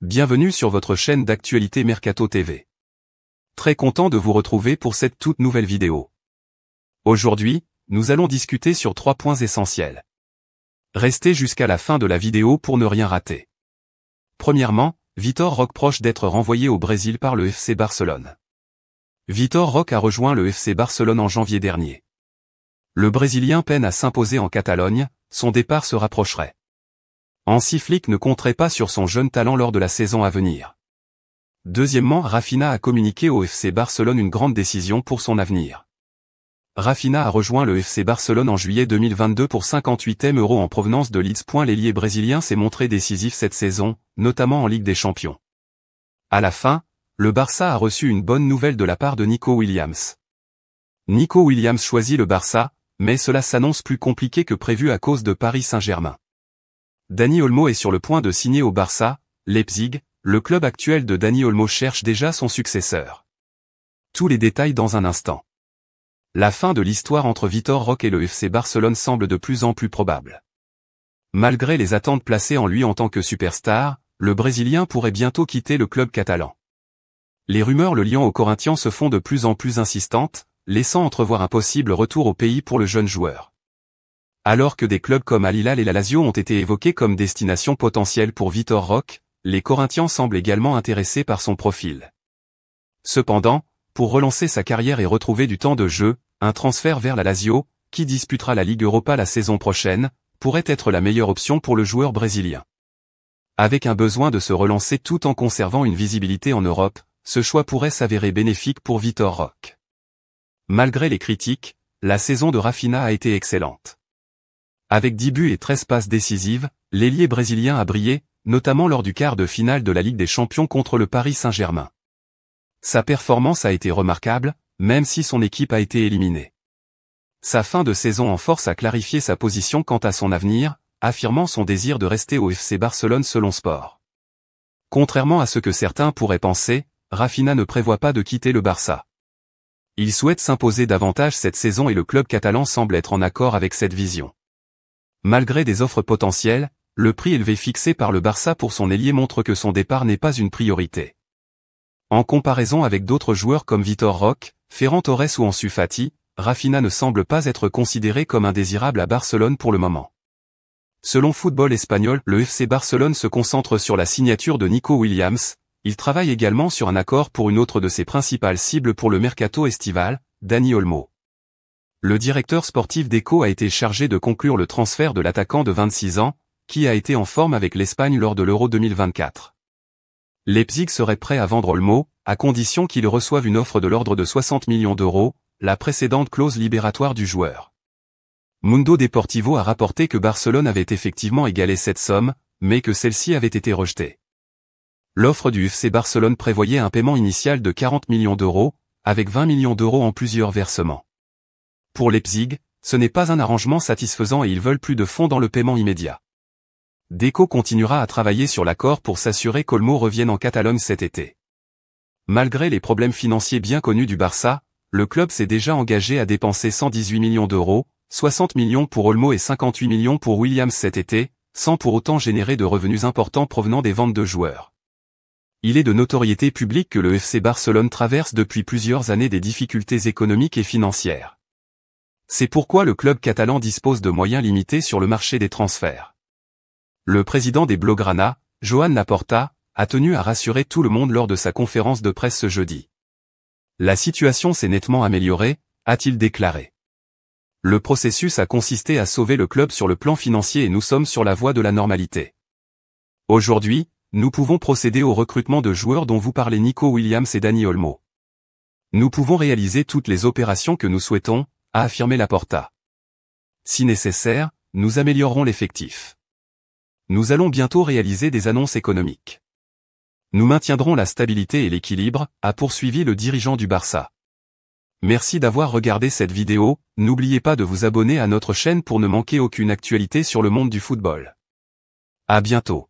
Bienvenue sur votre chaîne d'actualité Mercato TV. Très content de vous retrouver pour cette toute nouvelle vidéo. Aujourd'hui, nous allons discuter sur 3 points essentiels. Restez jusqu'à la fin de la vidéo pour ne rien rater. Premièrement, Vitor Roque proche d'être renvoyé au Brésil par le FC Barcelone. Vitor Roque a rejoint le FC Barcelone en janvier dernier. Le Brésilien peine à s'imposer en Catalogne, son départ se rapprocherait. Hansi Flick ne compterait pas sur son jeune talent lors de la saison à venir. Deuxièmement, Raphinha a communiqué au FC Barcelone une grande décision pour son avenir. Raphinha a rejoint le FC Barcelone en juillet 2022 pour 58e € en provenance de Leeds. L'ailier brésilien s'est montré décisif cette saison, notamment en Ligue des Champions. À la fin, le Barça a reçu une bonne nouvelle de la part de Nico Williams. Nico Williams choisit le Barça, mais cela s'annonce plus compliqué que prévu à cause de Paris Saint-Germain. Dani Olmo est sur le point de signer au Barça. Leipzig, le club actuel de Dani Olmo, cherche déjà son successeur. Tous les détails dans un instant. La fin de l'histoire entre Vitor Roque et le FC Barcelone semble de plus en plus probable. Malgré les attentes placées en lui en tant que superstar, le Brésilien pourrait bientôt quitter le club catalan. Les rumeurs le liant aux Corinthians se font de plus en plus insistantes, laissant entrevoir un possible retour au pays pour le jeune joueur. Alors que des clubs comme Al Hilal et la Lazio ont été évoqués comme destination potentielle pour Vitor Roque, les Corinthians semblent également intéressés par son profil. Cependant, pour relancer sa carrière et retrouver du temps de jeu, un transfert vers la Lazio, qui disputera la Ligue Europa la saison prochaine, pourrait être la meilleure option pour le joueur brésilien. Avec un besoin de se relancer tout en conservant une visibilité en Europe, ce choix pourrait s'avérer bénéfique pour Vitor Roque. Malgré les critiques, la saison de Raphinha a été excellente. Avec 10 buts et 13 passes décisives, l'ailier brésilien a brillé, notamment lors du quart de finale de la Ligue des Champions contre le Paris Saint-Germain. Sa performance a été remarquable, même si son équipe a été éliminée. Sa fin de saison en force a clarifié sa position quant à son avenir, affirmant son désir de rester au FC Barcelone selon Sport. Contrairement à ce que certains pourraient penser, Raphinha ne prévoit pas de quitter le Barça. Il souhaite s'imposer davantage cette saison et le club catalan semble être en accord avec cette vision. Malgré des offres potentielles, le prix élevé fixé par le Barça pour son ailier montre que son départ n'est pas une priorité. En comparaison avec d'autres joueurs comme Vitor Roque, Ferran Torres ou Ansu Fati, Raphinha ne semble pas être considéré comme indésirable à Barcelone pour le moment. Selon Football Espagnol, le FC Barcelone se concentre sur la signature de Nico Williams. Il travaille également sur un accord pour une autre de ses principales cibles pour le mercato estival, Dani Olmo. Le directeur sportif d'Eco a été chargé de conclure le transfert de l'attaquant de 26 ans, qui a été en forme avec l'Espagne lors de l'Euro 2024. Leipzig serait prêt à vendre Olmo, à condition qu'il reçoive une offre de l'ordre de 60 millions €, la précédente clause libératoire du joueur. Mundo Deportivo a rapporté que Barcelone avait effectivement égalé cette somme, mais que celle-ci avait été rejetée. L'offre du FC Barcelone prévoyait un paiement initial de 40 millions €, avec 20 millions € en plusieurs versements. Pour Leipzig, ce n'est pas un arrangement satisfaisant et ils veulent plus de fonds dans le paiement immédiat. Deco continuera à travailler sur l'accord pour s'assurer qu'Olmo revienne en Catalogne cet été. Malgré les problèmes financiers bien connus du Barça, le club s'est déjà engagé à dépenser 118 millions €, 60 millions pour Olmo et 58 millions pour Williams cet été, sans pour autant générer de revenus importants provenant des ventes de joueurs. Il est de notoriété publique que le FC Barcelone traverse depuis plusieurs années des difficultés économiques et financières. C'est pourquoi le club catalan dispose de moyens limités sur le marché des transferts. Le président des Blaugrana, Joan Laporta, a tenu à rassurer tout le monde lors de sa conférence de presse ce jeudi. La situation s'est nettement améliorée, a-t-il déclaré. Le processus a consisté à sauver le club sur le plan financier et nous sommes sur la voie de la normalité. Aujourd'hui, nous pouvons procéder au recrutement de joueurs dont vous parlez, Nico Williams et Dani Olmo. Nous pouvons réaliser toutes les opérations que nous souhaitons, a affirmé Laporta. Si nécessaire, nous améliorerons l'effectif. Nous allons bientôt réaliser des annonces économiques. Nous maintiendrons la stabilité et l'équilibre, a poursuivi le dirigeant du Barça. Merci d'avoir regardé cette vidéo, n'oubliez pas de vous abonner à notre chaîne pour ne manquer aucune actualité sur le monde du football. À bientôt.